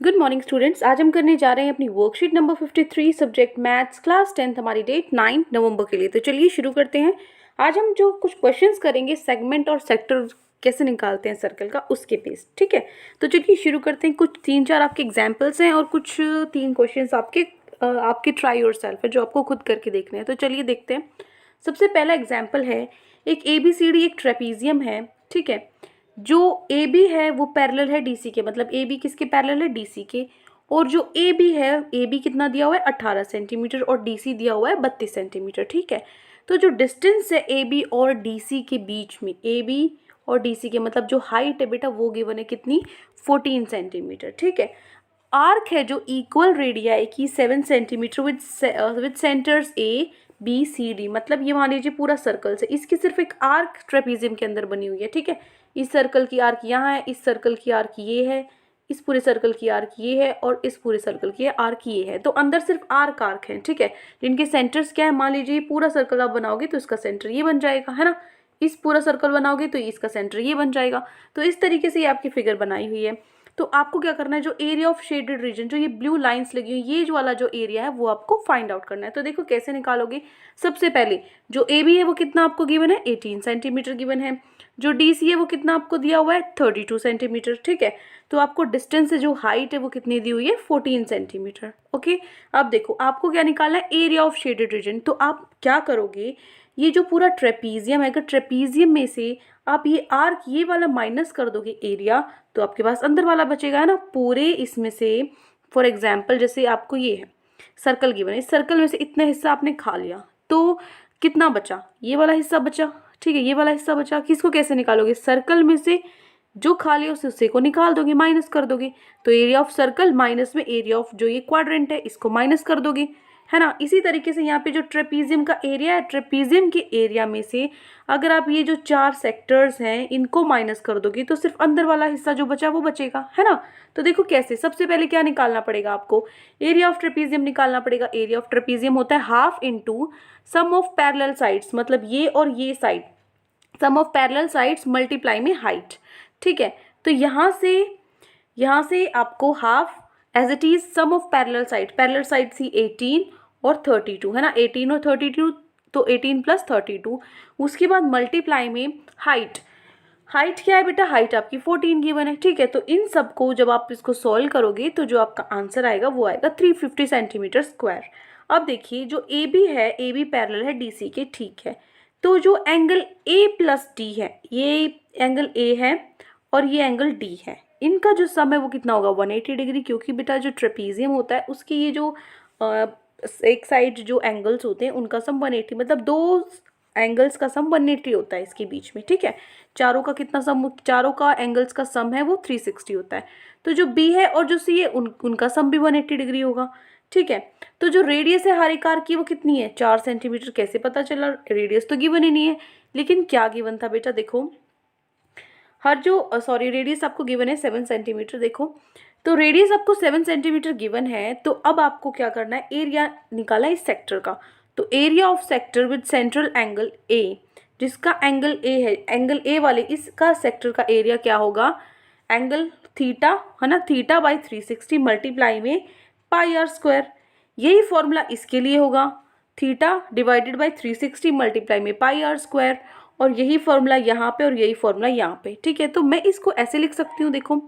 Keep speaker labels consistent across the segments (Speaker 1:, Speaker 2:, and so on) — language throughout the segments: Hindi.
Speaker 1: Good morning students. आज हम करने जा रहे हैं अपनी worksheet number 53 subject maths class 10th। हमारी डेट 9 नवंबर के लिए। तो चलिए शुरू करते हैं। आज हम जो कुछ क्वेश्चंस करेंगे सेगमेंट और सेक्टर कैसे निकालते हैं सर्कल का, उसके बेस। ठीक है, तो चलिए शुरू करते हैं। कुछ 3-4 आपके एग्जाम्पल्स हैं और कुछ 3 क्वेश्चंस आपके ट्राई योरसेल्फ है जो आपको खुद करके देखने हैं। तो चलिए देखते हैं। सबसे पहला एग्जाम्पल है, एक ABCD एक ट्रेपीजियम है। ठीक है, जो ए बी है वो पैरेलल है डीसी के, मतलब ए बी किसके पैरेलल है, डीसी के। और जो ए बी है, ए बी कितना दिया हुआ है 18 सेंटीमीटर और डीसी दिया हुआ है 32 सेंटीमीटर। ठीक है, तो जो डिस्टेंस है ए बी और डीसी के बीच में, ए बी और डीसी के मतलब जो हाइट है बेटा वो गिवन है कितनी, 14 सेंटीमीटर। ठीक है, आर्क है जो इक्वल रेडियाई की 7 centimetre with centres A B C D, मतलब ये मान लीजिए पूरा सर्कल से, इसकी सिर्फ एक आर्क ट्रेपीजियम के अंदर बनी हुई है। ठीक है, इस सर्कल की आर्क यहाँ है, इस सर्कल की आर्क ये है, इस पूरे सर्कल की आर्क ये है और इस पूरे सर्कल की आर्क ये है। तो अंदर सिर्फ आर्क है। ठीक है, जिनके सेंटर्स क्या है, मान लीजिए पूरा सर्कल आप बनाओगे तो इसका सेंटर ये बन जाएगा, है ना। इस पूरा सर्कल बनाओगे तो इसका सेंटर ये बन जाएगा। तो इस तरीके से ये आपकी फिगर बनाई हुई है। तो आपको क्या करना है, जो एरिया ऑफ शेडेड रीजन, जो ये ब्लू लाइंस लगी हुई, ये जो वाला जो एरिया है वो आपको फाइंड आउट करना है। तो देखो कैसे निकालोगे। सबसे पहले जो ए बी है वो कितना आपको गिवन है, 18 सेंटीमीटर गिवन है। जो डी सी है वो कितना आपको दिया हुआ है, 32 सेंटीमीटर। ठीक है, तो आपको डिस्टेंस से जो हाइट है वो कितनी दी हुई है, 14 सेंटीमीटर। ओके, अब देखो आपको क्या निकालना है, एरिया ऑफ शेडेड रीजन। तो आप क्या करोगे, ये जो पूरा ट्रेपीजियम है, अगर ट्रेपीजियम में से आप ये आर्क ये वाला माइनस कर दोगे एरिया, तो आपके पास अंदर वाला बचेगा, है ना। पूरे इसमें से फॉर एग्जाम्पल जैसे आपको ये है सर्कल गिवन है, इस सर्कल में से इतना हिस्सा आपने खा लिया तो कितना बचा, ये वाला हिस्सा बचा। ठीक है, ये वाला हिस्सा बचा। किसको कैसे निकालोगे, सर्कल में से जो खा लिया उस हिस्से को निकाल दोगे, माइनस कर दोगे। तो एरिया ऑफ सर्कल माइनस में एरिया ऑफ जो ये क्वाड्रेंट है इसको माइनस कर दोगे, है ना। इसी तरीके से यहाँ पे जो ट्रेपीजियम का एरिया है, ट्रेपीजियम के एरिया में से अगर आप ये जो 4 सेक्टर्स हैं इनको माइनस कर दोगे तो सिर्फ अंदर वाला हिस्सा जो बचा वो बचेगा, है ना। तो देखो कैसे, सबसे पहले क्या निकालना पड़ेगा आपको, एरिया ऑफ ट्रेपीजियम निकालना पड़ेगा। एरिया ऑफ ट्रेपीजियम होता है half into sum of parallel sides, मतलब ये और ये side, sum of parallel sides multiply में हाइट। ठीक है, तो यहाँ से आपको half as it is sum of parallel side थी 18 और 32, है ना। 18 और 32, तो 18 प्लस 32, उसके बाद मल्टीप्लाई में हाइट। हाइट क्या है बेटा, हाइट आपकी 14 गिवन है। ठीक है, तो इन सबको जब आप इसको सॉल्व करोगे तो जो आपका आंसर आएगा वो आएगा 350 सेंटीमीटर स्क्वायर। अब देखिए जो ए बी है, ए बी पैरेलल है डी सी के। ठीक है, तो जो एंगल ए प्लस डी है, ये एंगल ए है और ये एंगल डी है, इनका जो सम है वो कितना होगा, 180 डिग्री। क्योंकि बेटा जो ट्रेपीजियम होता है उसकी ये जो एक साइड जो एंगल्स होते हैं उनका सम 180, मतलब दो एंगल्स का सम 180 होता है इसके बीच में। ठीक है, चारों का कितना सम, चारों का एंगल्स का सम है वो 360 होता है। तो जो बी है और जो सी है उनका सम भी 180 डिग्री होगा। ठीक है, तो जो रेडियस है हर एक आर्क की वो कितनी है, 4 सेंटीमीटर। कैसे पता चला, रेडियस तो गिवन ही नहीं है, लेकिन क्या गिवन था बेटा, देखो हर जो रेडियस आपको गिवन है 7 सेंटीमीटर। देखो तो रेडियस आपको 7 सेंटीमीटर गिवन है, तो अब आपको क्या करना है, एरिया निकाला इस सेक्टर का। तो area of sector with central angle A, जिसका एंगल ए है, एंगल ए वाले इसका सेक्टर का एरिया क्या होगा, एंगल थीटा, है ना। थीटा बाई 360 मल्टीप्लाई में पाई आर स्क्वायर, यही फॉर्मूला इसके लिए होगा, थीटा डिवाइडेड बाई 360 मल्टीप्लाई में पाई आर स्क्वायर। और यही फॉर्मूला यहाँ पे और यही फॉर्मूला यहाँ पे। ठीक है, तो मैं इसको ऐसे लिख सकती हूँ, देखो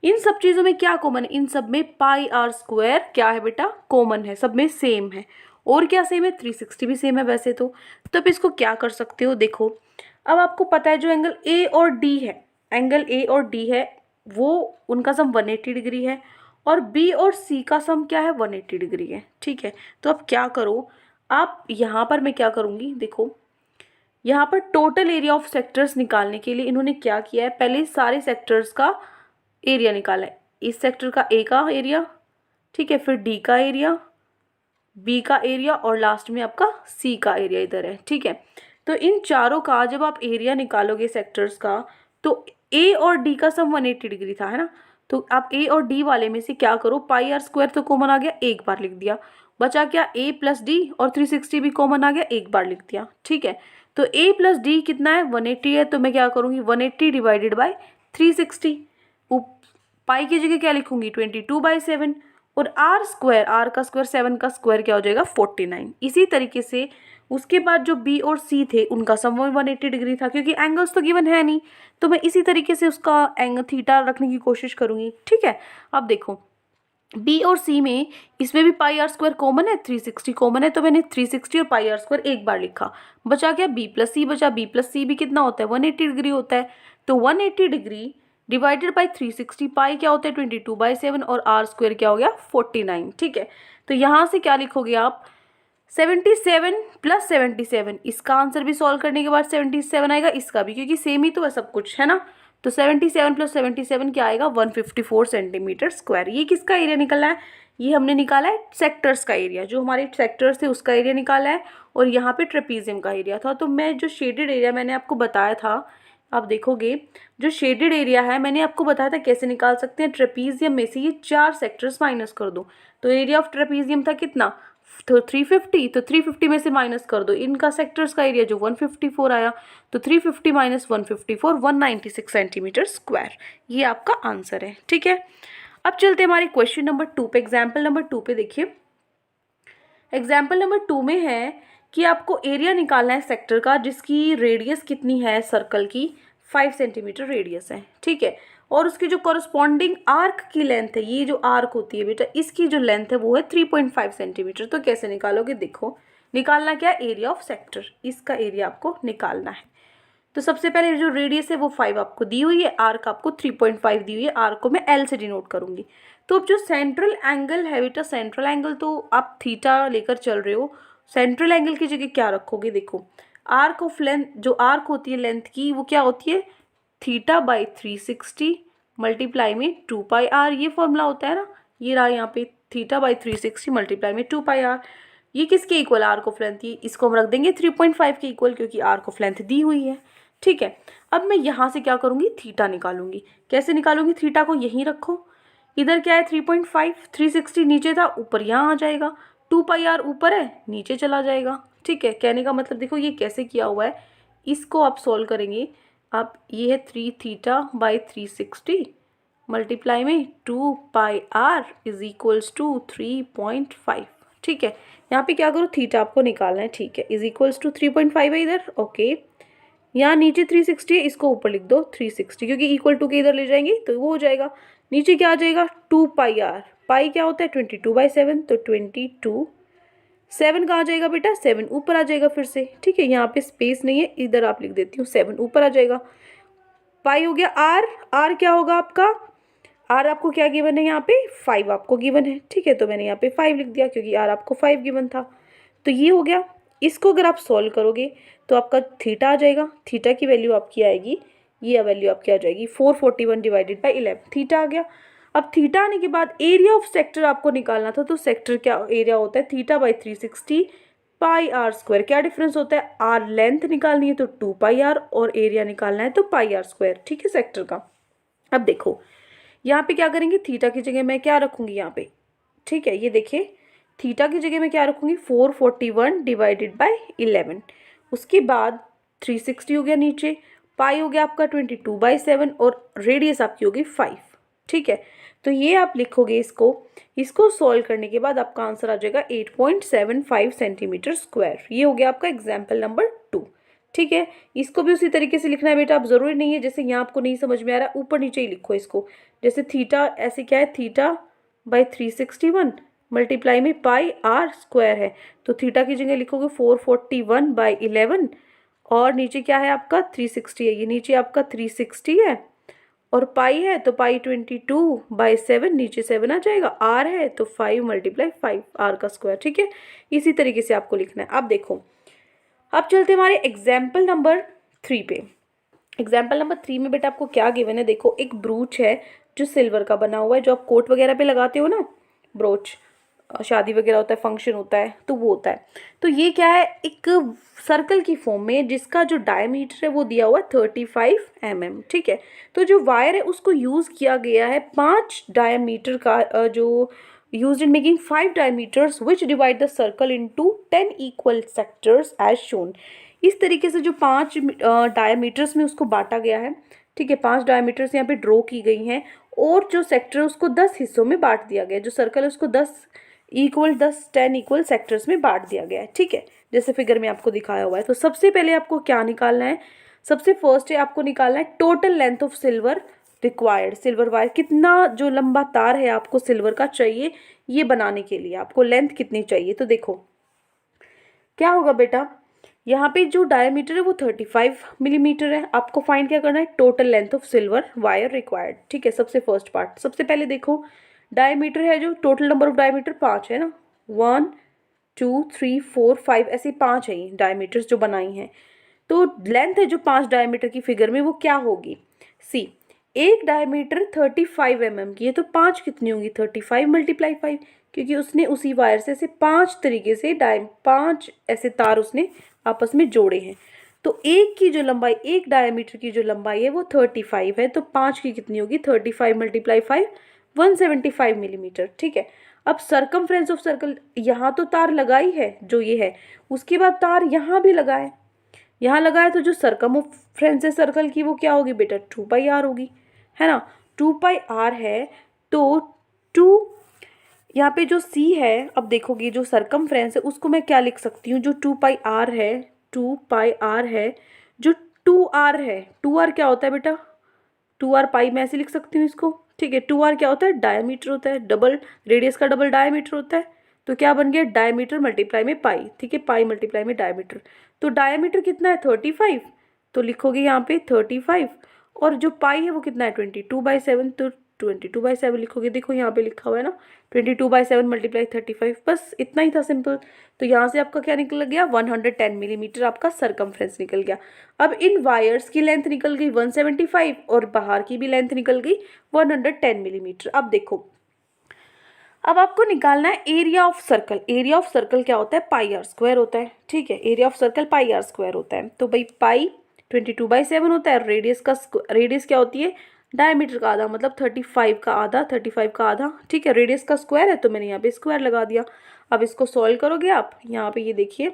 Speaker 1: इन सब चीज़ों में क्या कॉमन है, इन सब में पाई आर स्क्वायर क्या है बेटा, कॉमन है, सब में सेम है। और क्या सेम है, 360 भी सेम है वैसे तो। अब इसको क्या कर सकते हो, देखो अब आपको पता है जो एंगल ए और डी है, एंगल ए और डी है वो उनका सम 180 डिग्री है, और बी और सी का सम क्या है, 180 डिग्री है। ठीक है, तो अब क्या करो, आप यहाँ पर मैं क्या करूँगी, देखो यहाँ पर टोटल एरिया ऑफ सेक्टर्स निकालने के लिए इन्होंने क्या किया है, पहले सारे सेक्टर्स का एरिया निकाला है। इस सेक्टर का ए का एरिया, ठीक है, फिर डी का एरिया, बी का एरिया और लास्ट में आपका सी का एरिया इधर है। ठीक है, तो इन चारों का जब आप एरिया निकालोगे सेक्टर्स का, तो ए और डी का सम 180 डिग्री था, है ना। तो आप ए और डी वाले में से क्या करो, पाई आर स्क्वायर तो कॉमन आ गया, एक बार लिख दिया, बचा क्या, ए प्लस डी, और 360 भी कॉमन आ गया, एक बार लिख दिया। ठीक है, तो ए प्लस डी कितना है, 180 है, तो मैं क्या करूँगी, 180 डिवाइडेड बाई 360, पाई की जगह क्या लिखूंगी 22/7, और आर स्क्वायर, आर का स्क्वायर 7 का स्क्वायर क्या हो जाएगा 49। इसी तरीके से उसके बाद जो बी और सी थे उनका सम 180 डिग्री था, क्योंकि एंगल्स तो गिवन है नहीं, तो मैं इसी तरीके से उसका एंगल थीटा रखने की कोशिश करूंगी। ठीक है, अब देखो बी और सी में, इसमें भी पाई आर स्क्वायर कॉमन है, 360 कॉमन है, तो मैंने 360 और पाई आर स्क्वायर एक बार लिखा, बचा क्या बी प्लस सी बचा। बी प्लस सी भी कितना होता है 180 डिग्री होता है, तो 180 डिग्री डिवाइडेड बाई 360, पाई क्या होता है 22/7 और आर स्क्वायर क्या हो गया 49। ठीक है, तो यहाँ से क्या लिखोगे आप 77 प्लस 77, इसका आंसर भी सॉल्व करने के बाद 77 आएगा, इसका भी, क्योंकि सेम ही तो है सब कुछ, है ना। तो 77 प्लस 77 क्या आएगा 154 सेंटीमीटर स्क्वायर। ये किसका एरिया निकला है, ये हमने निकाला है सेक्टर्स का एरिया, जो हमारे सेक्टर्स थे उसका एरिया निकाला है, और यहाँ पे ट्रेपीजियम का एरिया था। तो मैं जो शेडेड एरिया मैंने आपको बताया था, आप देखोगे जो शेडेड एरिया है मैंने आपको बताया था कैसे निकाल सकते हैं, ट्रेपीजियम में से ये 4 सेक्टर्स माइनस कर दो, तो एरिया ऑफ ट्रेपीजियम था कितना, तो 350, तो 350 में से माइनस कर दो इनका सेक्टर्स का एरिया जो 154 आया, तो 350 माइनस 154 196 सेंटीमीटर स्क्वायर, ये आपका आंसर है। ठीक है, अब चलते हैं हमारे क्वेश्चन नंबर 2 पे। एग्जाम्पल नंबर 2 पे देखिए, एग्जाम्पल नंबर 2 में है कि आपको एरिया निकालना है सेक्टर का जिसकी रेडियस कितनी है सर्कल की 5 सेंटीमीटर रेडियस है। ठीक है, और उसकी जो कॉरस्पॉन्डिंग आर्क की लेंथ है, ये जो आर्क होती है बेटा इसकी जो लेंथ है वो है 3.5 सेंटीमीटर। तो कैसे निकालोगे, देखो निकालना क्या एरिया ऑफ सेक्टर, इसका एरिया आपको निकालना है। तो सबसे पहले जो रेडियस है वो 5 आपको दी हुई है, आर्क आपको 3.5 दी हुई है, आर्क को मैं एल से डिनोट करूंगी। तो अब जो सेंट्रल एंगल है बेटा, सेंट्रल एंगल तो आप थीटा लेकर चल रहे हो, सेंट्रल एंगल की जगह क्या रखोगे, देखो आर्क ऑफ लेंथ, जो आर्क होती है लेंथ की वो क्या होती है थीटा बाई 360 मल्टीप्लाई में 2πr, ये फॉर्मूला होता है ना, ये रहा यहाँ पे थीटा बाई 360 मल्टीप्लाई में 2πr, ये किसके इक्वल आर्क ऑफ लेंथ, ये इसको हम रख देंगे 3.5 के इक्वल, क्योंकि आर्क ऑफ लेंथ दी हुई है। ठीक है, अब मैं यहाँ से क्या करूँगी थीटा निकालूंगी। कैसे निकालूंगी थीटा को, यहीं रखो, इधर क्या है 3.5, 360 नीचे था ऊपर यहाँ आ जाएगा, 2πr ऊपर है नीचे चला जाएगा। ठीक है, कहने का मतलब देखो ये कैसे किया हुआ है, इसको आप सॉल्व करेंगे आप, ये है 3 थीटा बाई 360 मल्टीप्लाई में 2πr इज इक्वल्स टू 3.5। ठीक है, यहाँ पे क्या करो थीटा आपको निकालना है। ठीक है, इज इक्वल्स टू 3.5 है इधर, ओके, यहाँ नीचे 360 है, इसको ऊपर लिख दो 360, क्योंकि इक्वल टू के इधर ले जाएंगे तो वो हो जाएगा, नीचे क्या आ जाएगा 2πr, पाई क्या होता है 22/7, तो 22, 7 कहाँ जाएगा बेटा 7 ऊपर आ जाएगा फिर से। ठीक है, यहाँ पे स्पेस नहीं है, इधर आप लिख देती हूँ 7 ऊपर आ जाएगा, पाई हो गया आर, आर क्या होगा आपका, आर आपको क्या गिवन है यहाँ पे 5 आपको गिवन है। ठीक है, तो मैंने यहाँ पे 5 लिख दिया क्योंकि आर आपको 5 गिवन था। तो ये हो गया, इसको अगर आप सॉल्व करोगे तो आपका थीटा आ जाएगा, थीटा की वैल्यू आपकी आएगी, ये वैल्यू आपकी आ जाएगी 441 डिवाइडेड बाई 11, थीटा आ गया। अब थीटा आने के बाद एरिया ऑफ सेक्टर आपको निकालना था, तो सेक्टर क्या एरिया होता है theta by 360 pi R square, क्या डिफरेंस होता है आर लेंथ निकालनी है तो 2πr और एरिया निकालना है तो पाई आर स्क्वायर। ठीक है सेक्टर का। अब देखो यहाँ पे क्या करेंगे, थीटा की जगह मैं क्या रखूंगी यहाँ पे, ठीक है ये देखिए थीटा की जगह मैं क्या रखूंगी 441 डिवाइडेड बाय 11, उसके बाद 360 हो गया नीचे, पाई हो गया आपका 22/7 और रेडियस आपकी होगी 5। ठीक है, तो ये आप लिखोगे, इसको सॉल्व करने के बाद आपका आंसर आ जाएगा 8.75 सेंटीमीटर स्क्वायर। ये हो गया आपका एग्जाम्पल नंबर 2। ठीक है, इसको भी उसी तरीके से लिखना है बेटा, आप जरूरी नहीं है जैसे यहाँ आपको नहीं समझ में आ रहा है ऊपर नीचे ही लिखो इसको, जैसे थीटा ऐसे क्या है थीटा बाई 361 मल्टीप्लाई में पाई आर स्क्वायर है, तो थीटा की जगह लिखोगे 441/11 और नीचे क्या है आपका 360 है, ये नीचे आपका 360 है और पाई है तो पाई 22/7 नीचे 7 आ जाएगा, आर है तो 5 × 5 आर का स्क्वायर। ठीक है, इसी तरीके से आपको लिखना है। अब देखो, अब चलते हमारे एग्जाम्पल नंबर 3 पे। एग्जाम्पल नंबर 3 में बेटा आपको क्या गिवन है, देखो एक ब्रूच है जो सिल्वर का बना हुआ है, जो आप कोट वगैरह पे लगाते हो ना, ब्रोच शादी वगैरह होता है फंक्शन होता है तो वो होता है। तो ये क्या है एक सर्कल की फॉर्म में जिसका जो डायमीटर है वो दिया हुआ है 35 mm। ठीक है, तो जो वायर है उसको यूज़ किया गया है 5 डायमीटर का, जो used in making 5 diameters which divide the circle into 10 equal sectors as shown। इस तरीके से जो 5 डायमीटर्स में उसको बांटा गया है, ठीक है, 5 डायमीटर्स यहाँ पे ड्रॉ की गई हैं और जो सेक्टर है उसको 10 हिस्सों में बांट दिया गया है। जो सर्कल है उसको 10 इक्वल सेक्टर्स में बांट दिया गया है। ठीक है, जैसे फिगर में आपको दिखाया हुआ है। तो सबसे पहले आपको क्या निकालना है, सबसे फर्स्ट है आपको निकालना है total length of silver required. Silver wire कितना जो लंबा तार है आपको सिल्वर का चाहिए ये बनाने के लिए, आपको लेंथ कितनी चाहिए। तो देखो क्या होगा बेटा, यहाँ पे जो डायमीटर है वो 35 मिलीमीटर है। आपको फाइंड क्या करना है, total length of silver wire required. ठीक है, सबसे फर्स्ट पार्ट, सबसे पहले देखो डायमीटर है जो टोटल नंबर ऑफ डायमीटर 5 है ना, 1 2 3 4 5 ऐसे 5 है ये डायमीटर्स जो बनाई हैं। तो लेंथ है जो 5 डायमीटर की फिगर में वो क्या होगी, सी एक डायमीटर 35 mm की है तो 5 कितनी होंगी, 35 मल्टीप्लाई 5, क्योंकि उसने उसी वायर से ऐसे 5 तरीके से 5 ऐसे तार उसने आपस में जोड़े हैं। तो एक की जो लंबाई, एक डायमीटर की जो लंबाई है वो 35 है, तो 5 की कितनी होगी, 35 मल्टीप्लाई 5 175 मिलीमीटर। ठीक है, अब सरकमफ्रेंस ऑफ सर्कल, यहाँ तो तार लगाई है जो ये है, उसके बाद तार यहाँ भी लगाए, यहाँ लगाए तो जो सरकमफ्रेंस है सर्कल की वो क्या होगी बेटा, 2πr होगी, है ना। 2πr है तो 2 यहाँ पे जो c है, अब देखोगे जो सरकमफ्रेंस है उसको मैं क्या लिख सकती हूँ, जो 2πr है, 2πr है, जो 2r है, 2r क्या होता है बेटा, 2r पाई मैं ऐसे लिख सकती हूँ इसको। ठीक है, 2r क्या होता है, डायमीटर होता है, डबल रेडियस का डबल डायमीटर होता है। तो क्या बन गया, डायमीटर मल्टीप्लाई में पाई। ठीक है, पाई मल्टीप्लाई में डायमीटर, तो डायमीटर कितना है 35, तो लिखोगे यहाँ पे 35, और जो पाई है वो कितना है 22/7, तो 22/7 लिखोगे। देखो यहाँ पे लिखा हुआ है ना 22/7 मल्टीप्लाई 35, बस इतना ही था, सिंपल। तो यहाँ से आपका क्या निकल गया, 110 मिलीमीटर आपका सरकमफ्रेंस निकल गया। अब इन वायर्स की लेंथ निकल गई 175 और बाहर की भी लेंथ निकल गई 110 मिलीमीटर। अब देखो, अब आपको निकालना है area of circle. Area of circle क्या होता है, पाई आर स्क्वायर होता है। ठीक है, area of circle pi R square होता है। तो भाई पाई 22/7 होता है, रेडियस क्या होती है, डायमीटर का आधा, मतलब 35 का आधा, 35 का आधा। ठीक है, रेडियस का स्क्वायर है तो मैंने यहाँ पे स्क्वायर लगा दिया। अब इसको सॉल्व करोगे आप, यहाँ पे ये देखिए,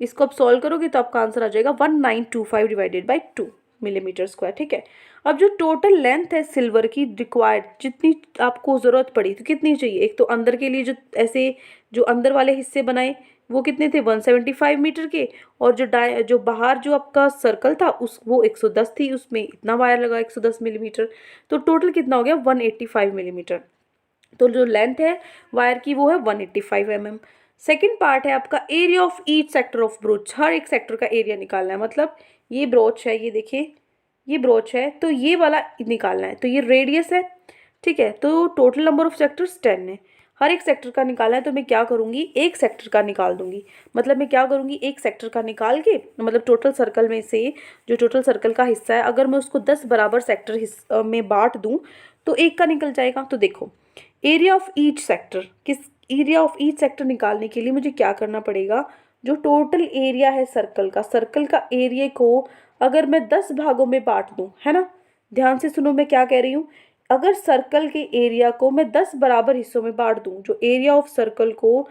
Speaker 1: इसको आप सॉल्व करोगे तो आपका आंसर आ जाएगा 1925 डिवाइडेड बाई 2 मिलीमीटर स्क्वायर। ठीक है, अब जो टोटल लेंथ है सिल्वर की रिक्वायर्ड, जितनी आपको ज़रूरत पड़ी तो कितनी चाहिए, एक तो अंदर के लिए जो ऐसे जो अंदर वाले हिस्से बनाए वो कितने थे 175 मीटर के, और जो बाहर जो आपका सर्कल था उस वो 110 थी, उसमें इतना वायर लगा 110 मिलीमीटर, तो टोटल कितना हो गया 185 मिलीमीटर। तो जो लेंथ है वायर की वो है 185 mm। सेकेंड पार्ट है आपका area of each sector of brooch. हर एक सेक्टर का एरिया निकालना है, मतलब ये ब्रोच है, ये देखिए ये ब्रोच है तो ये वाला निकालना है, तो ये रेडियस है। ठीक है, तो टोटल नंबर ऑफ सेक्टर्स 10 है, हर एक सेक्टर का निकालना है। तो मैं क्या करूँगी, एक सेक्टर का निकाल दूंगी, मतलब मैं क्या करूँगी, एक सेक्टर का निकाल के, मतलब टोटल सर्कल में से जो टोटल सर्कल का हिस्सा है अगर मैं उसको 10 बराबर सेक्टर में बांट दूँ तो एक का निकल जाएगा। तो देखो एरिया ऑफ ईच सेक्टर, किस एरिया ऑफ ईच सेक्टर निकालने के लिए मुझे क्या करना पड़ेगा, जो टोटल एरिया है सर्कल का एरिया को अगर मैं 10 भागों में बांट दूं, है ना, ध्यान से सुनो मैं क्या कह रही हूँ, अगर सर्कल के एरिया को मैं 10 बराबर हिस्सों में बांट दूं, जो एरिया ऑफ सर्कल को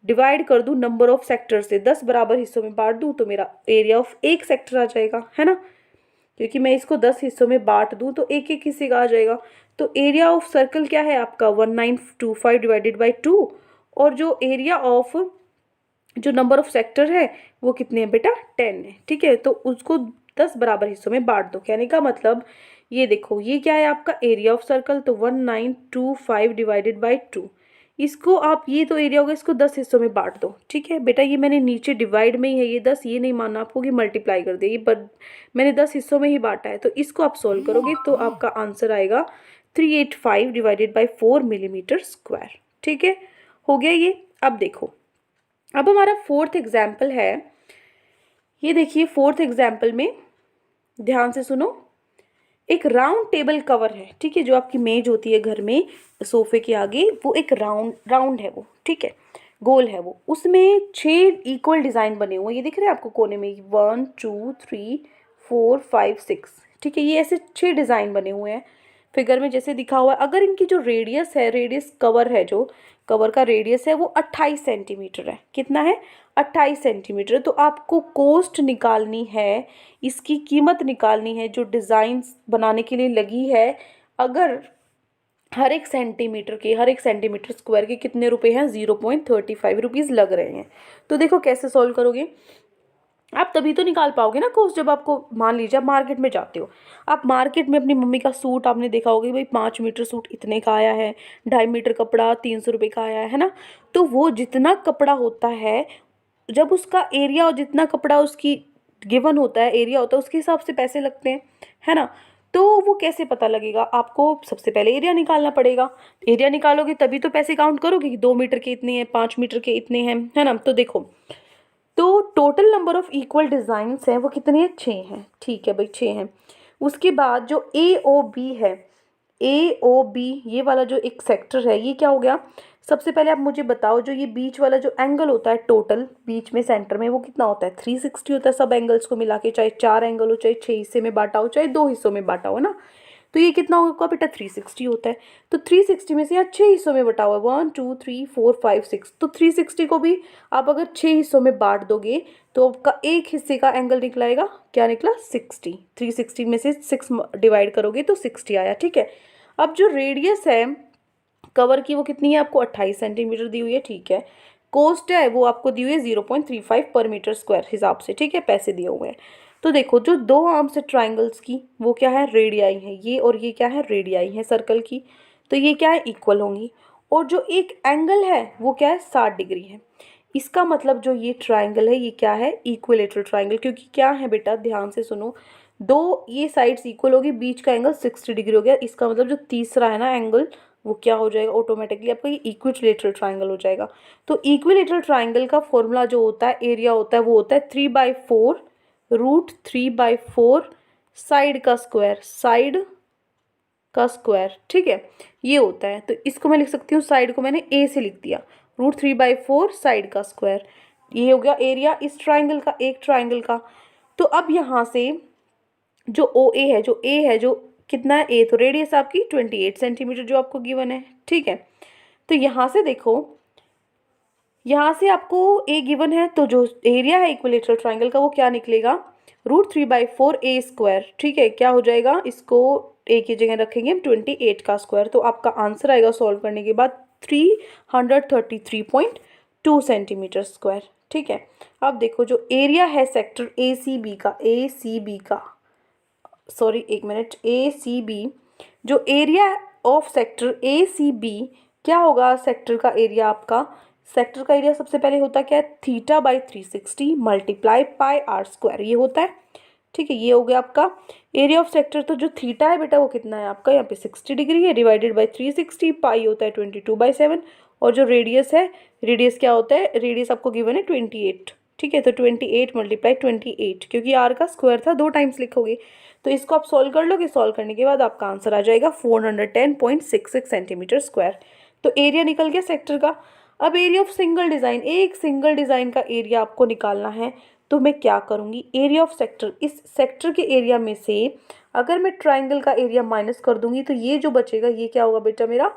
Speaker 1: डिवाइड कर दूं नंबर ऑफ सेक्टर से, 10 बराबर हिस्सों में बांट दूं तो मेरा एरिया ऑफ एक सेक्टर आ जाएगा, है ना, क्योंकि मैं इसको 10 हिस्सों में बांट दूं तो एक एक हिस्से का आ जाएगा। तो एरिया ऑफ सर्कल क्या है आपका 1925 डिवाइडेड बाई 2, और जो एरिया ऑफ जो नंबर ऑफ सेक्टर है वो कितने हैं बेटा 10 है। ठीक है, तो उसको 10 बराबर हिस्सों में बांट दो, कहने का मतलब ये देखो ये क्या है आपका एरिया ऑफ सर्कल, तो 1925 डिवाइडेड बाई 2, इसको आप, ये तो एरिया होगा, इसको 10 हिस्सों में बांट दो। ठीक है बेटा, ये मैंने नीचे डिवाइड में ही है ये 10, ये नहीं मानना आपको कि मल्टीप्लाई कर दे, ये बट मैंने 10 हिस्सों में ही बांटा है। तो इसको आप सोल्व करोगे तो आपका आंसर आएगा 385 डिवाइडेड बाई 4 मिलीमीटर स्क्वायर। ठीक है, हो गया ये। अब देखो, अब हमारा फोर्थ एग्जाम्पल है, ये देखिए फोर्थ एग्जाम्पल में ध्यान से सुनो, एक राउंड टेबल कवर है। ठीक है, जो आपकी मेज होती है घर में सोफे के आगे, वो एक राउंड है वो, ठीक है, गोल है वो, उसमें 6 इक्वल डिज़ाइन बने हुए हैं, ये दिख रहे हैं आपको कोने में 1 2 3 4 5 6। ठीक है, ये ऐसे 6 डिज़ाइन बने हुए हैं। फिगर में जैसे दिखा हुआ है, अगर इनकी जो रेडियस है, रेडियस कवर है, जो कवर का रेडियस है वो 28 सेंटीमीटर है। कितना है? 28 सेंटीमीटर। तो आपको कॉस्ट निकालनी है, इसकी कीमत निकालनी है जो डिज़ाइन बनाने के लिए लगी है। अगर हर एक सेंटीमीटर स्क्वायर के कितने रुपए हैं? 0.35 रुपीज़ लग रहे हैं। तो देखो कैसे सॉल्व करोगे आप, तभी तो निकाल पाओगे ना कॉस्ट। जब आपको, मान लीजिए आप मार्केट में जाते हो, आप मार्केट में अपनी मम्मी का सूट आपने देखा होगा भाई 5 मीटर सूट इतने का आया है, 2.5 मीटर कपड़ा 300 रुपये का आया है ना। तो वो जितना कपड़ा होता है, जब उसका एरिया और जितना कपड़ा उसकी गिवन होता है, एरिया होता है, उसके हिसाब से पैसे लगते हैं, है ना। तो वो कैसे पता लगेगा? आपको सबसे पहले एरिया निकालना पड़ेगा। एरिया निकालोगे तभी तो पैसे काउंट करोगे कि 2 मीटर के इतने हैं, 5 मीटर के इतने हैं, है ना। तो देखो, तो total number of equal designs हैं वो कितने हैं? 6 हैं। ठीक है भाई, 6 हैं। उसके बाद जो ए ओ बी है, ए ओ बी ये वाला जो एक सेक्टर है, ये क्या हो गया? सबसे पहले आप मुझे बताओ, जो ये बीच वाला जो एंगल होता है टोटल बीच में सेंटर में, वो कितना होता है? 360 होता है सब एंगल्स को मिला के, चाहे 4 एंगल हो, चाहे 6 हिस्से में बांटा हो, चाहे 2 हिस्सों में बांटा हो ना। तो ये कितना होगा बेटा? 360 होता है। तो 360 में से यहाँ 6 हिस्सों में बटा हुआ है, 1 2 3 4 5 6। तो 360 को भी आप अगर 6 हिस्सों में बांट दोगे तो आपका एक हिस्से का एंगल निकलाएगा, क्या निकला? 60। 360 में से 6 डिवाइड करोगे तो 60 आया। ठीक है। अब जो रेडियस है कवर की वो कितनी है? आपको 28 सेंटीमीटर दी हुई है। ठीक है। कोस्ट है वो आपको दी हुई है 0.35 पर मीटर स्क्वायर हिसाब से। ठीक है, पैसे दिए हुए हैं। तो देखो, जो दो आर्म्स है ट्राइंगल्स की, वो क्या है? रेडियाई है ये, और ये क्या है? रेडियाई है सर्कल की। तो ये क्या है? इक्वल होंगी। और जो एक एंगल है वो क्या है? 60 डिग्री है। इसका मतलब जो ये ट्राइंगल है ये क्या है? Equilateral triangle. क्योंकि क्या है बेटा, ध्यान से सुनो, दो ये साइड्स इक्वल होगी, बीच का एंगल 60 डिग्री हो गया। इसका मतलब जो तीसरा है ना एंगल, वो क्या हो जाएगा? ऑटोमेटिकली आपका ये इक्विलेटरल ट्राइंगल हो जाएगा। तो इक्विलेटरल ट्राइंगल का फॉर्मूला जो होता है, एरिया होता है, वो होता है 3/4 √3/4 साइड का स्क्वायर, साइड का स्क्वायर। ठीक है, ये होता है। तो इसको मैं लिख सकती हूँ, साइड को मैंने ए से लिख दिया, √3/4 साइड का स्क्वायर। ये हो गया एरिया इस ट्राइंगल का, एक ट्राइंगल का। तो अब यहाँ से जो ओ ए है, जो कितना है? ए, तो रेडियस आपकी 28 सेंटीमीटर जो आपको गिवन है। ठीक है। तो यहाँ से देखो, यहाँ से आपको ए गिवन है, तो जो एरिया है इक्विलेटरल ट्राइंगल का वो क्या निकलेगा? √3/4 ए स्क्वायर। ठीक है, क्या हो जाएगा? इसको ए की जगह रखेंगे हम 28 का स्क्वायर। तो आपका आंसर आएगा सॉल्व करने के बाद 333.2 सेंटीमीटर स्क्वायर। ठीक है। अब देखो, जो एरिया है सेक्टर ए सी बी का, सॉरी एक मिनट, ए सी बी, जो area of sector A C B क्या होगा? सेक्टर का एरिया आपका, सेक्टर का एरिया सबसे पहले होता क्या है? θ/360 मल्टीप्लाई पाई आर स्क्वायर, ये होता है। ठीक है, ये हो गया आपका एरिया ऑफ सेक्टर। तो जो थीटा है बेटा वो कितना है आपका? यहाँ पे 60 डिग्री है, डिवाइडेड बाई 360, पाई होता है 22/7। और जो रेडियस है, रेडियस क्या होता है? रेडियस आपको गिवन है 28। ठीक है, तो 28 मल्टीप्लाई 28, क्योंकि आर का स्क्वायर था, 2 टाइम्स लिखोगे। तो इसको आप सॉल्व कर लोगे, सॉल्व करने के बाद आपका आंसर आ जाएगा 410.66 सेंटीमीटर स्क्वायर। तो एरिया निकल गया सेक्टर का। अब एरिया ऑफ सिंगल डिज़ाइन, एक सिंगल डिज़ाइन का एरिया आपको निकालना है। तो मैं क्या करूँगी? एरिया ऑफ सेक्टर, इस सेक्टर के एरिया में से अगर मैं ट्राइंगल का एरिया माइनस कर दूंगी तो ये जो बचेगा ये क्या होगा बेटा? मेरा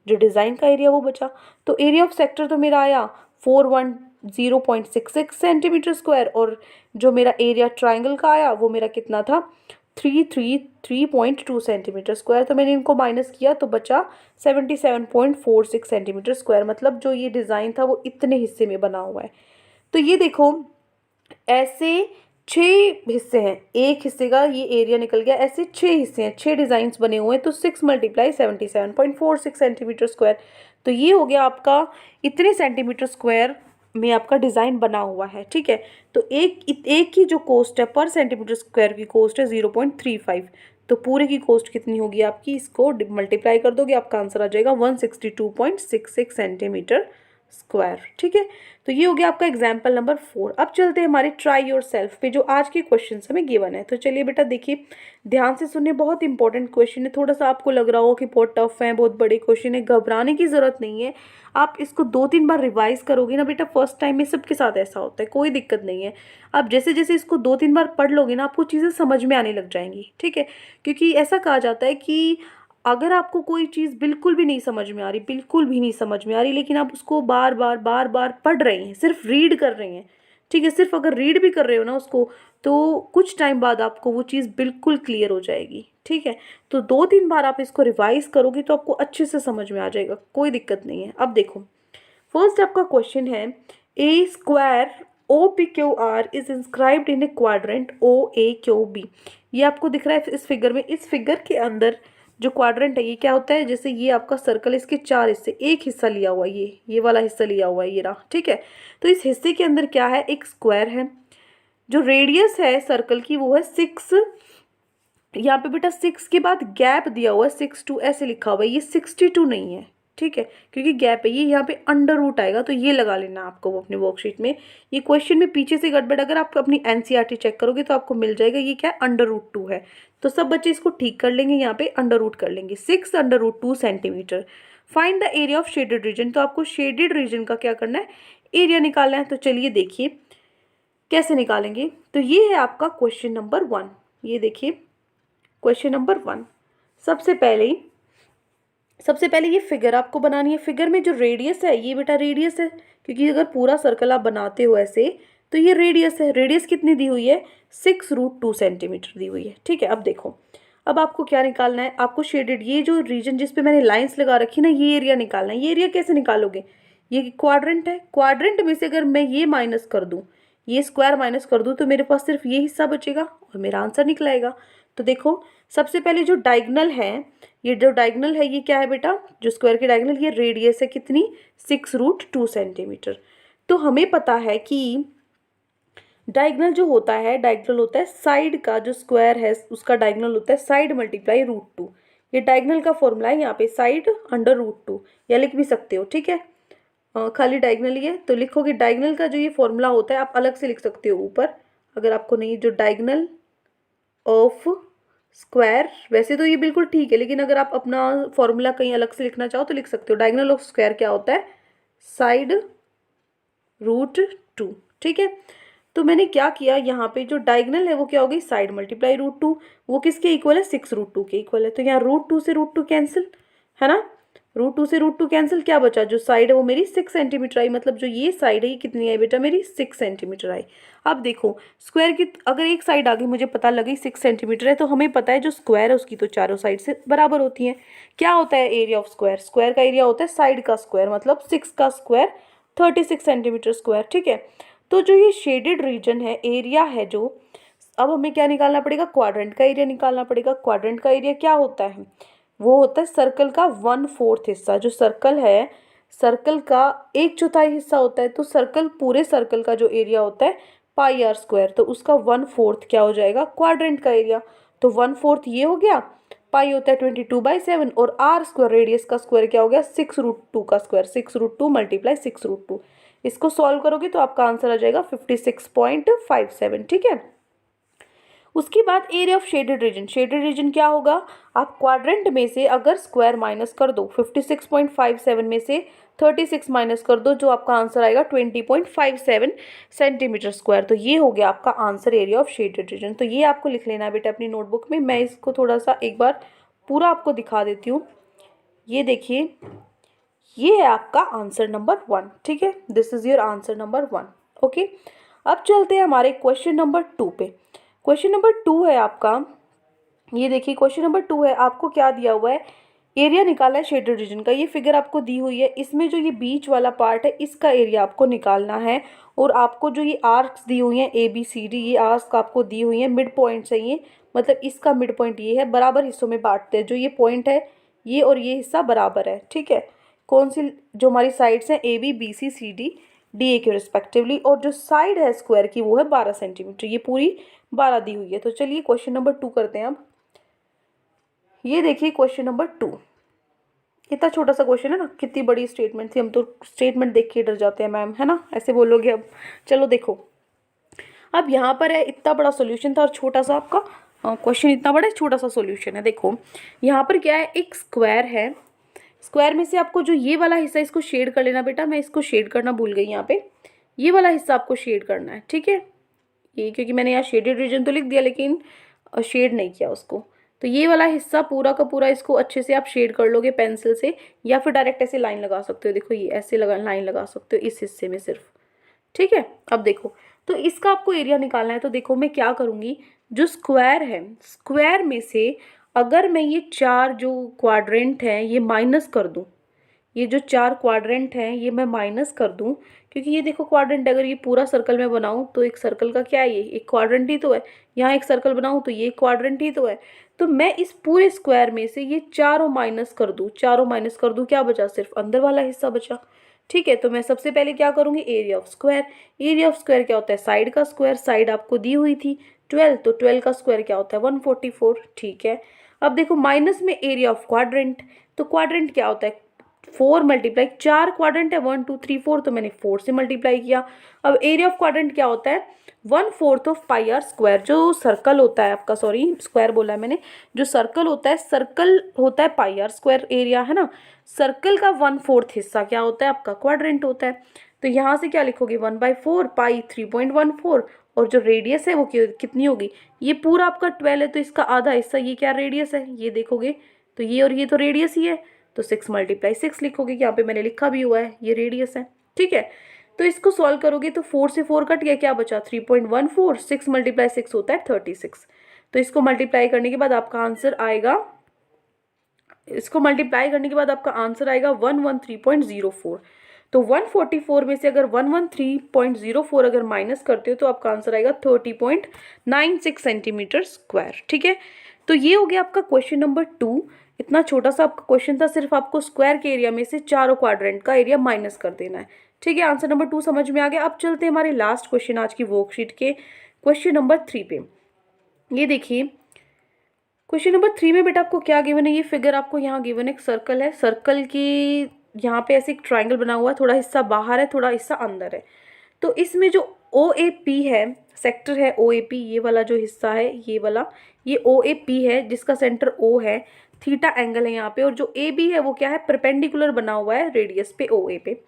Speaker 1: जो डिज़ाइन का एरिया वो बचा। तो एरिया ऑफ सेक्टर तो मेरा आया 410.66 सेंटीमीटर स्क्वायर, और जो मेरा एरिया ट्राइंगल का आया वो मेरा कितना था? 333.2 सेंटीमीटर स्क्वायर। तो मैंने इनको माइनस किया तो बचा 77.46 सेंटीमीटर स्क्वायर। मतलब जो ये डिज़ाइन था वो इतने हिस्से में बना हुआ है। तो ये देखो, ऐसे 6 हिस्से हैं, एक हिस्से का ये एरिया निकल गया, ऐसे 6 हिस्से हैं, 6 डिज़ाइंस बने हुए हैं। तो 6 × 77.46 सेंटीमीटर स्क्वायर। तो ये हो गया आपका, इतने सेंटीमीटर स्क्वायर में आपका डिज़ाइन बना हुआ है। ठीक है। तो एक की जो कॉस्ट है, पर सेंटीमीटर स्क्वायर की कॉस्ट है 0.35। तो पूरे की कॉस्ट कितनी होगी आपकी? इसको मल्टीप्लाई कर दोगे, आपका आंसर आ जाएगा 162.66 सेंटीमीटर स्क्वायर। ठीक है। तो ये हो गया आपका एग्जाम्पल नंबर 4। अब चलते हैं हमारे ट्राई योर सेल्फ पे, जो आज के क्वेश्चन हमें गिवन है। तो चलिए बेटा देखिए, ध्यान से सुनिए, बहुत इंपॉर्टेंट क्वेश्चन है। थोड़ा सा आपको लग रहा हो कि बहुत टफ है, बहुत बड़े क्वेश्चन है, घबराने की ज़रूरत नहीं है। आप इसको 2-3 बार रिवाइज करोगे ना बेटा, फर्स्ट टाइम में सबके साथ ऐसा होता है, कोई दिक्कत नहीं है। आप जैसे जैसे इसको 2-3 बार पढ़ लोगे ना, आपको चीज़ें समझ में आने लग जाएंगी। ठीक है। क्योंकि ऐसा कहा जाता है कि अगर आपको कोई चीज़ बिल्कुल भी नहीं समझ में आ रही, बिल्कुल भी नहीं समझ में आ रही, लेकिन आप उसको बार बार पढ़ रहे हैं, सिर्फ रीड कर रहे हैं, ठीक है, सिर्फ अगर रीड भी कर रहे हो ना उसको, तो कुछ टाइम बाद आपको वो चीज़ बिल्कुल क्लियर हो जाएगी, ठीक है। तो 2-3 बार आप इसको रिवाइज करोगे तो आपको अच्छे से समझ में आ जाएगा, कोई दिक्कत नहीं है। अब देखो, फर्स्ट आपका क्वेश्चन है, a square O P Q R is inscribed in a quadrant O A Q B. ये आपको दिख रहा है इस फिगर में। इस फिगर के अंदर जो क्वाड्रेंट है ये क्या होता है, जैसे ये आपका सर्कल, इसके 4 हिस्से, एक हिस्सा लिया हुआ है, ये वाला हिस्सा लिया हुआ है, ये रहा, ठीक है। तो इस हिस्से के अंदर क्या है, एक स्क्वायर है, जो रेडियस है सर्कल की वो है 6। यहाँ पे बेटा 6 के बाद गैप दिया हुआ है 62 ऐसे लिखा हुआ है, ये 62 नहीं है, ठीक है, क्योंकि गैप है, ये यहाँ पे अंडर रूट आएगा, तो ये लगा लेना आपको वो अपने वर्कशीट में। ये क्वेश्चन में पीछे से गड़बड़, अगर आप अपनी एनसीईआरटी चेक करोगे तो आपको मिल जाएगा, ये क्या है, अंडर रूट 2 है। तो सब बच्चे इसको ठीक कर लेंगे, यहाँ पे अंडर रूट कर लेंगे, 6 √2 centimetre. Find the area of shaded region. तो आपको शेडेड रीजन का क्या करना है, एरिया निकालना है। तो चलिए देखिए कैसे निकालेंगे। तो ये है आपका क्वेश्चन नंबर 1। ये देखिए क्वेश्चन नंबर 1, सबसे पहले ये फिगर आपको बनानी है। फिगर में जो रेडियस है, ये बेटा रेडियस है, क्योंकि अगर पूरा सर्कल आप बनाते हो ऐसे तो ये रेडियस है। रेडियस कितनी दी हुई है, 6 √2 सेंटीमीटर दी हुई है, ठीक है। अब देखो, अब आपको क्या निकालना है, आपको शेडेड, ये जो रीजन जिस पे मैंने लाइंस लगा रखी ना, ये एरिया निकालना है। ये एरिया कैसे निकालोगे, ये क्वाड्रेंट है, क्वाड्रेंट में से अगर मैं ये माइनस कर दूं, ये स्क्वायर माइनस कर दूं, तो मेरे पास सिर्फ ये हिस्सा बचेगा और मेरा आंसर निकलाएगा। तो देखो, सबसे पहले जो डायगोनल है, ये जो डायगोनल है ये क्या है बेटा, जो स्क्वायर की डायगोनल, ये रेडियस है कितनी, 6 √2 सेंटीमीटर। तो हमें पता है कि डायगोनल जो होता है, डायगोनल होता है साइड का, जो स्क्वायर है उसका डायगोनल होता है साइड मल्टीप्लाई √2। ये डायगोनल का फॉर्मूला है, यहाँ पे साइड अंडर √2 या लिख भी सकते हो, ठीक है। खाली डायगोनल ही है तो लिखोगे, डायगोनल का जो ये फॉर्मूला होता है आप अलग से लिख सकते हो ऊपर, अगर आपको नहीं, जो डायगोनल ऑफ स्क्वायर, वैसे तो ये बिल्कुल ठीक है, लेकिन अगर आप अपना फॉर्मूला कहीं अलग से लिखना चाहो तो लिख सकते हो। डायगोनल ऑफ स्क्वायर क्या होता है, साइड √2, ठीक है। तो मैंने क्या किया, यहाँ पे जो डायगोनल है वो क्या हो गई, साइड मल्टीप्लाई √2, वो किसके इक्वल है, 6 √2 के इक्वल है। तो यहाँ √2 से √2 कैंसिल, है ना, √2 से √2 कैंसिल, क्या बचा, जो साइड है वो मेरी 6 सेंटीमीटर आई, मतलब जो ये साइड है ये कितनी आई बेटा, मेरी 6 सेंटीमीटर आई। अब देखो, स्क्वायर की अगर एक साइड आ गई, मुझे पता लगी 6 सेंटीमीटर है, तो हमें पता है जो स्क्वायर है उसकी तो चारों साइड से बराबर होती है। क्या होता है एरिया ऑफ स्क्वायर, स्क्वायर का एरिया होता है साइड का स्क्वायर, मतलब 6 का स्क्वायर 36 सेंटीमीटर स्क्वायर, ठीक है। तो जो ये शेडेड रीजन है, एरिया है जो, अब हमें क्या निकालना पड़ेगा, क्वाड्रेंट का एरिया निकालना पड़ेगा। क्वाड्रेंट का एरिया क्या होता है, वो होता है सर्कल का 1/4 हिस्सा। जो सर्कल है, सर्कल का 1/4 हिस्सा होता है, तो सर्कल, पूरे सर्कल का जो एरिया होता है πr², तो उसका 1/4 क्या हो जाएगा, क्वाड्रेंट का एरिया। तो 1/4 ये हो गया, पाई होता है 22/7, और r² रेडियस का स्क्वायर क्या हो गया, 6 √2 का स्क्वायर, 6 √2 मल्टीप्लाई 6 √2। इसको सॉल्व करोगे तो आपका आंसर आ जाएगा 56.57, ठीक है। उसके बाद area of shaded region, shaded region क्या होगा, आप क्वाड्रेंट में से अगर स्क्वायर माइनस कर दो, 56.57 में से 36 माइनस कर दो, जो आपका आंसर आएगा 20.57 सेंटीमीटर स्क्वायर। तो ये हो गया आपका answer, area of shaded region. तो ये आपको लिख लेना है बेटा अपनी नोटबुक में। मैं इसको थोड़ा सा एक बार पूरा आपको दिखा देती हूँ। ये देखिए, ये है आपका आंसर नंबर 1, ठीक है, this is your answer number 1, okay. अब चलते हैं हमारे क्वेश्चन नंबर 2 पे। क्वेश्चन नंबर 2 है आपका, ये देखिए क्वेश्चन नंबर 2 है, आपको क्या दिया हुआ है, एरिया निकालना है शेडेड रीजन का। ये फिगर आपको दी हुई है, इसमें जो ये बीच वाला पार्ट है इसका एरिया आपको निकालना है, और आपको जो ये आर्क्स दी हुई हैं ABCD, ये आर्क्स आपको दी हुई हैं, मिड पॉइंट्स है ये, मतलब इसका मिड पॉइंट ये है, बराबर हिस्सों में बांटते हैं, जो ये पॉइंट है ये और ये हिस्सा बराबर है, ठीक है। कौन सी, जो हमारी साइड्स हैं AB BC CD DA के रिस्पेक्टिवली, और जो साइड है स्क्वायर की वो है 12 सेंटीमीटर, ये पूरी 12 दी हुई है। तो चलिए क्वेश्चन नंबर 2 करते हैं अब। ये देखिए क्वेश्चन नंबर 2, इतना छोटा सा क्वेश्चन है ना, कितनी बड़ी स्टेटमेंट थी, हम तो स्टेटमेंट देख के डर जाते हैं मैम, है ना, ऐसे बोलोगे। अब चलो देखो, अब यहाँ पर है, इतना बड़ा सॉल्यूशन था और छोटा सा आपका क्वेश्चन, इतना बड़ा छोटा सा सॉल्यूशन है। देखो यहाँ पर क्या है, एक स्क्वायर है, स्क्वायर में से आपको जो ये वाला हिस्सा, इसको शेड कर लेना बेटा, मैं इसको शेड करना भूल गई, यहाँ पे ये वाला हिस्सा आपको शेड करना है, ठीक है। ये क्योंकि मैंने यहाँ शेडेड रीजन तो लिख दिया लेकिन शेड नहीं किया उसको, तो ये वाला हिस्सा पूरा का पूरा इसको अच्छे से आप शेड कर लोगे पेंसिल से, या फिर डायरेक्ट ऐसे लाइन लगा सकते हो। देखो ये ऐसे लगा लाइन लगा सकते हो इस हिस्से में सिर्फ, ठीक है। अब देखो, तो इसका आपको एरिया निकालना है। तो देखो मैं क्या करूँगी, जो स्क्वायर है, स्क्वायर में से अगर मैं ये 4 जो क्वाड्रेंट हैं ये माइनस कर दूँ, ये जो 4 क्वाड्रेंट हैं ये मैं माइनस कर दूं, क्योंकि ये देखो क्वाड्रेंट अगर ये पूरा सर्कल में बनाऊं तो एक सर्कल का क्या है, ये एक क्वाड्रेंट ही तो है। यहाँ एक सर्कल बनाऊं तो ये क्वाड्रेंट ही तो है। तो मैं इस पूरे स्क्वायर में से ये चारों माइनस कर दूं, चारों माइनस कर दूं, क्या बचा, सिर्फ अंदर वाला हिस्सा बचा। ठीक है, तो मैं सबसे पहले क्या करूंगी, area of square. Area of square क्या होता है, साइड का स्क्वायर। साइड आपको दी हुई थी 12, तो 12 का स्क्वायर क्या होता है 144। ठीक है, अब देखो माइनस में एरिया ऑफ क्वाड्रेंट। तो क्वाड्रेंट क्या होता है, 4 मल्टीप्लाई, 4 क्वाड्रेंट है 1 2 3 4, तो मैंने 4 से मल्टीप्लाई किया। अब एरिया ऑफ क्वाड्रेंट क्या होता है, 1/4 ऑफ पाई आर स्क्वायर। जो सर्कल होता है आपका, सॉरी स्क्वायर बोला है मैंने, जो सर्कल होता है, सर्कल होता है पाई आर स्क्वायर एरिया, है ना। सर्कल का 1/4 हिस्सा क्या होता है आपका, क्वाड्रेंट होता है। तो यहाँ से क्या लिखोगे, 1/4 पाई 3.14, और जो रेडियस है वो कितनी होगी, ये पूरा आपका 12 है, तो इसका आधा हिस्सा ये क्या रेडियस है, ये देखोगे तो ये और ये तो रेडियस ही है, तो 6 × 6 लिखोगे, यहाँ पे मैंने लिखा भी हुआ है, ये रेडियस है। ठीक है, तो इसको सॉल्व करोगे तो 4 से 4 कट गया, क्या बचा 3.14, 6 × 6 होता है 36। तो इसको मल्टीप्लाई करने के बाद आपका आंसर आएगा, इसको मल्टीप्लाई करने के बाद आपका आंसर आएगा 113.04। तो 144 में से अगर 113.04 अगर माइनस करते हो तो आपका आंसर आएगा 30.96 सेंटीमीटर स्क्वायर। ठीक है, तो ये हो गया आपका क्वेश्चन नंबर 2। इतना छोटा सा आपका क्वेश्चन था, सिर्फ आपको स्क्वायर के एरिया में से चारों क्वाड्रेंट का एरिया माइनस कर देना है। ठीक है, आंसर नंबर 2 समझ में आ गया। अब चलते हैं हमारे लास्ट क्वेश्चन आज की वर्कशीट के, क्वेश्चन नंबर 3 पे। ये देखिए क्वेश्चन नंबर 3 में बेटा आपको क्या गिवन है, ये फिगर आपको यहाँ गिवन, एक सर्कल है, सर्कल की यहाँ पे ऐसे एक ट्राइंगल बना हुआ है, थोड़ा हिस्सा बाहर है थोड़ा हिस्सा अंदर है। तो इसमें जो ओ ए पी है, सेक्टर है ओ ए पी, ये वाला जो हिस्सा है ये वाला, ये ओ ए पी है जिसका सेंटर ओ है, थीटा एंगल है यहाँ पे, और जो ए बी है वो क्या है, परपेंडिकुलर बना हुआ है रेडियस पे ओ ए पे।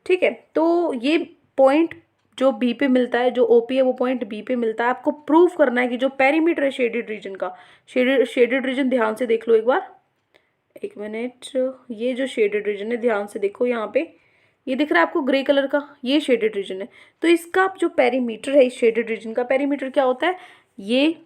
Speaker 1: ठीक है, तो ये पॉइंट जो बी पे मिलता है, जो ओ पी है वो पॉइंट बी पे मिलता है। आपको प्रूव करना है कि जो पेरीमीटर है शेडेड रीजन का, शेडेड रीजन ध्यान से देख लो एक बार, एक मिनट, ये जो शेडेड रीजन है ध्यान से देखो, यहाँ पे ये दिख रहा है आपको ग्रे कलर का, ये शेडेड रीजन है। तो इसका जो पेरीमीटर है इस शेडेड रीजन का, पेरीमीटर क्या होता है, ये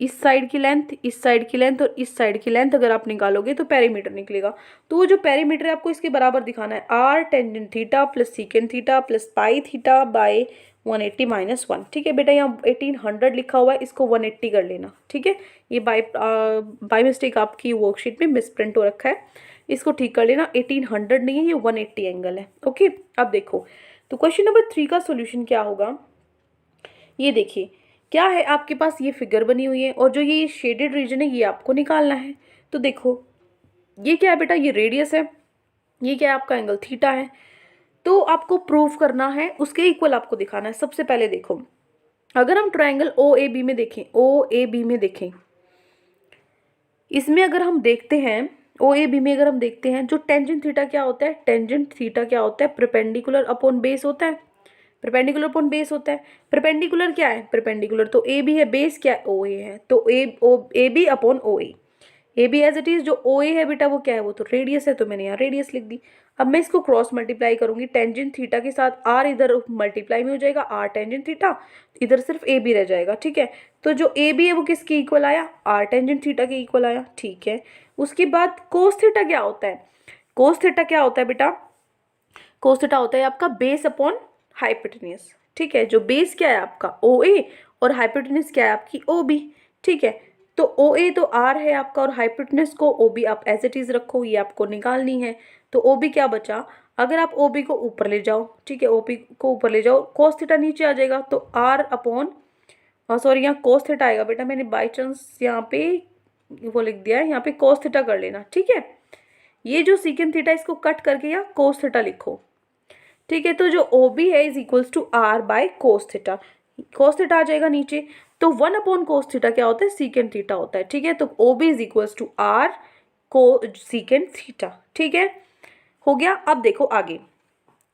Speaker 1: इस साइड की लेंथ, इस साइड की लेंथ और इस साइड की लेंथ अगर आप निकालोगे तो पेरीमीटर निकलेगा। तो वो जो पेरीमीटर है आपको इसके बराबर दिखाना है, R tangent theta plus secant theta plus pi theta by 180 - 1। ठीक है बेटा, यहाँ 1800 लिखा हुआ है, इसको 180 कर लेना। ठीक है, ये बाय मिस्टेक आपकी वर्कशीट में मिसप्रिंट हो रखा है, इसको ठीक कर लेना, 1800 नहीं है ये 180 एंगल है। ओके, अब देखो तो क्वेश्चन नंबर 3 का सोल्यूशन क्या होगा, ये देखिए क्या है आपके पास, ये फिगर बनी हुई है और जो ये शेडेड रीजन है ये आपको निकालना है। तो देखो ये क्या है बेटा, ये रेडियस है, ये क्या है आपका एंगल थीटा है। तो आपको प्रूफ करना है, उसके इक्वल आपको दिखाना है। सबसे पहले देखो, अगर हम ट्रायंगल ओ ए बी में देखें, ओ ए बी में देखें, इसमें अगर हम देखते हैं ओ ए बी में अगर हम देखते हैं, जो टेंजेंट थीटा क्या होता है, टेंजेंट थीटा क्या होता है, परपेंडिकुलर अपॉन बेस होता है, परपेंडिकुलर अपॉन बेस होता है। परपेंडिकुलर क्या है, परपेंडिकुलर तो ए बी है, बेस क्या है ओ ए है, तो A B upon O A B as it is, जो ओ ए है बेटा वो क्या है, वो तो रेडियस है, तो मैंने यहाँ रेडियस लिख दी। अब मैं इसको क्रॉस मल्टीप्लाई करूंगी, टेंजेंट थीटा के साथ आर इधर मल्टीप्लाई में हो जाएगा, आर टेंजेंट थीटा, इधर सिर्फ ए बी रह जाएगा। ठीक है, तो जो ए बी है वो किसके इक्वल आया, आर टेंजेंट थीटा के इक्वल आया। ठीक है, उसके बाद कोस थीटा क्या होता है, कोस थीटा क्या होता है बेटा, कोस थीटा होता है आपका बेस अपॉन हाइपोटेन्यूज। ठीक है, जो बेस क्या है आपका ओ ए और हाइपोटेन्यूज क्या है आपकी ओ बी। ठीक है, तो ओ ए तो आर है आपका और हाइपोटेन्यूज को ओ बी आप एज इट इज रखो, ये आपको निकालनी है। तो ओ बी क्या बचा, अगर आप ओ बी को ऊपर ले जाओ, ठीक है, ओ बी को ऊपर ले जाओ, कोस थीटा नीचे आ जाएगा, तो आर अपॉन, सॉरी यहाँ कोस थीटा आएगा बेटा, मैंने बाई चांस यहाँ पे वो लिख दिया है, यहाँ पे कोस थीटा कर लेना। ठीक है, ये जो सीकेंट थीटा इसको कट करके यहाँ कोस थीटा लिखो। ठीक है, तो जो ओ बी है is equals to R by cos theta, cos theta आ जाएगा नीचे, तो 1 अपॉन कोस थीटा क्या होता है, सीकेंट थीटा होता है। ठीक है, तो O B is equals to R को सीकेंट थीटा। ठीक है, हो गया। अब देखो आगे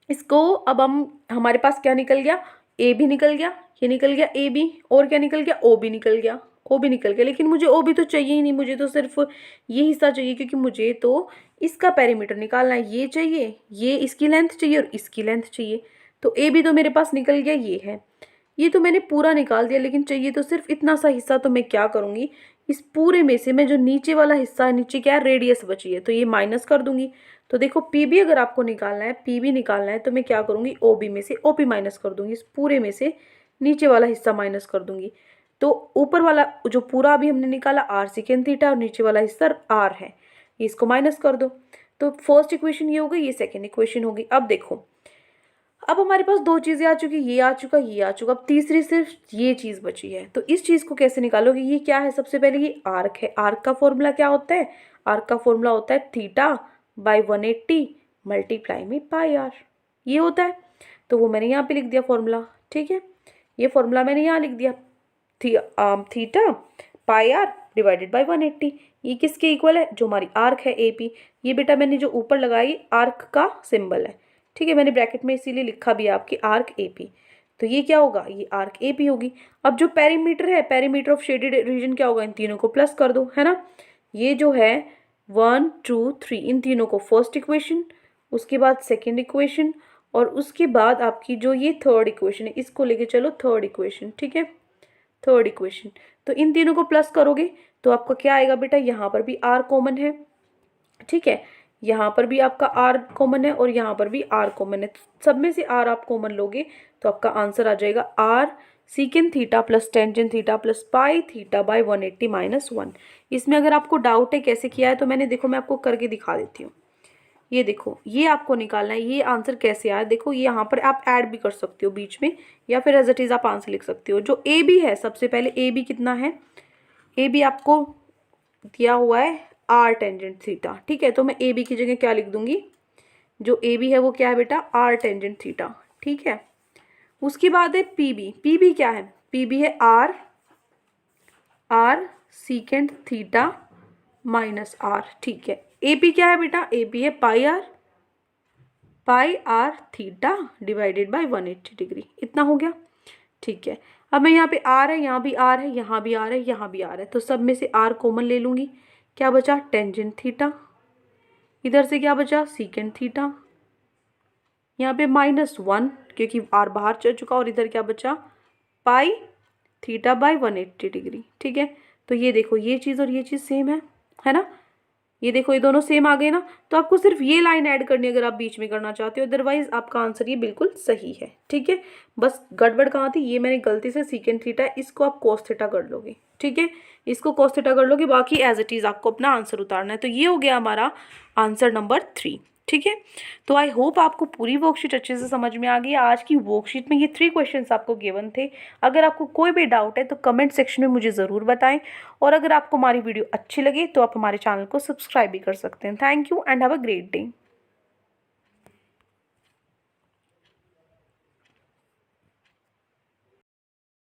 Speaker 1: इसको, अब हम हमारे पास क्या निकल गया, ए बी निकल गया, ये निकल गया ए बी, और क्या निकल गया, ओ बी निकल गया, ओ बी निकल गया, लेकिन मुझे ओ बी तो चाहिए ही नहीं, मुझे तो सिर्फ ये हिस्सा चाहिए, क्योंकि मुझे तो इसका पेरीमीटर निकालना है। ये चाहिए, ये इसकी लेंथ चाहिए और इसकी लेंथ चाहिए। तो ए बी तो मेरे पास निकल गया, ये है। ये तो मैंने पूरा निकाल दिया, लेकिन चाहिए तो सिर्फ इतना सा हिस्सा। तो मैं क्या करूँगी, इस पूरे में से मैं जो नीचे वाला हिस्सा है, नीचे क्या है, रेडियस बची है, तो ये माइनस कर दूंगी। तो देखो पी बी अगर आपको निकालना है, पी बी निकालना है, तो मैं क्या करूँगी, ओ बी में से ओ पी माइनस कर दूंगी। इस पूरे में से नीचे वाला हिस्सा माइनस कर दूंगी। तो ऊपर वाला जो पूरा अभी हमने निकाला आर सेकेंड थीटा, और नीचे वाला हिस्सा आर है, इसको माइनस कर दो। तो फर्स्ट इक्वेशन ये हो गई, ये सेकेंड इक्वेशन होगी। अब देखो, अब हमारे पास दो चीजें आ चुकी, ये आ चुका, ये आ चुका, अब तीसरी सिर्फ ये चीज बची है। तो इस चीज को कैसे निकालोगे, ये क्या है, सबसे पहले ये आर्क है। आर्क का फॉर्मूला क्या होता है, आर्क का फॉर्मूला होता है थीटा बाई 180 मल्टीप्लाई में पाई आर, ये होता है। तो वो मैंने यहाँ पे लिख दिया फॉर्मूला, ठीक है, ये फॉर्मूला मैंने यहाँ लिख दिया, theta pi R divided by 180। ये किसके इक्वल है, जो हमारी आर्क है ए पी। ये बेटा मैंने जो ऊपर लगाई आर्क का सिंबल है, ठीक है, मैंने ब्रैकेट में इसीलिए लिखा भी है आपकी आर्क ए पी। तो ये क्या होगा, ये आर्क ए पी होगी। अब जो पेरीमीटर है, पेरीमीटर ऑफ शेडेड रीजन क्या होगा, इन तीनों को प्लस कर दो, है ना। ये जो है 1 2 3, इन तीनों को फर्स्ट इक्वेशन, उसके बाद सेकेंड इक्वेशन, और उसके बाद आपकी जो ये थर्ड इक्वेशन है, इसको लेके चलो थर्ड इक्वेशन, ठीक है, थर्ड इक्वेशन। तो इन तीनों को प्लस करोगे तो आपका क्या आएगा बेटा, यहाँ पर भी आर कॉमन है, ठीक है, यहाँ पर भी आपका आर कॉमन है और यहाँ पर भी आर कॉमन है। सब में से आर आप कॉमन लोगे तो आपका आंसर आ जाएगा R secant theta plus tangent theta plus pi theta by 180 minus 1। इसमें अगर आपको डाउट है कैसे किया है, तो मैंने देखो मैं आपको करके दिखा देती हूँ। ये देखो, ये आपको निकालना है, ये आंसर कैसे आया। देखो ये यहाँ पर आप ऐड भी कर सकते हो बीच में, या फिर एज इट इज आप आंसर लिख सकते हो। जो ए बी है, सबसे पहले ए बी कितना है, ए बी आपको दिया हुआ है आर टेंजेंट थीटा, ठीक है। तो मैं ए बी की जगह क्या लिख दूंगी, जो ए बी है वो क्या है बेटा, आर टेंजेंट थीटा, ठीक है। उसके बाद है पी बी, पी बी क्या है, पी बी है R secant theta minus R, ठीक है। ए पी क्या है बेटा, ए पी है pi R theta divided by 180 degree, इतना हो गया, ठीक है। अब मैं यहाँ पे आर है, यहाँ भी आर है, यहाँ भी आर है, यहाँ भी आर है, तो सब में से आर कॉमन ले लूँगी। क्या बचा, टेंजेंट थीटा, इधर से क्या बचा, सीकेंड थीटा, यहाँ पे -1 क्योंकि आर बाहर चल चुका, और इधर क्या बचा, पाई थीटा बाई 180 डिग्री, ठीक है। तो ये देखो, ये चीज़ और ये चीज़ सेम है ना। ये देखो, ये दोनों सेम आ गए ना। तो आपको सिर्फ ये लाइन ऐड करनी है अगर आप बीच में करना चाहते हो, अदरवाइज आपका आंसर ये बिल्कुल सही है, ठीक है। बस गड़बड़ कहाँ थी, ये मैंने गलती से सीकेंड थीटा, इसको आप कोस थीटा कर लोगे, ठीक है, इसको कोस थीटा कर लोगे, बाकी एज इट इज आपको अपना आंसर उतारना है। तो ये हो गया हमारा आंसर नंबर 3, ठीक है। तो आई होप आपको पूरी वर्कशीट अच्छे से समझ में आ गई। आज की वर्कशीट में ये 3 क्वेश्चंस आपको गिवन थे। अगर आपको कोई भी डाउट है तो कमेंट सेक्शन में मुझे ज़रूर बताएं, और अगर आपको हमारी वीडियो अच्छी लगे तो आप हमारे चैनल को सब्सक्राइब भी कर सकते हैं। Thank you and have a great day.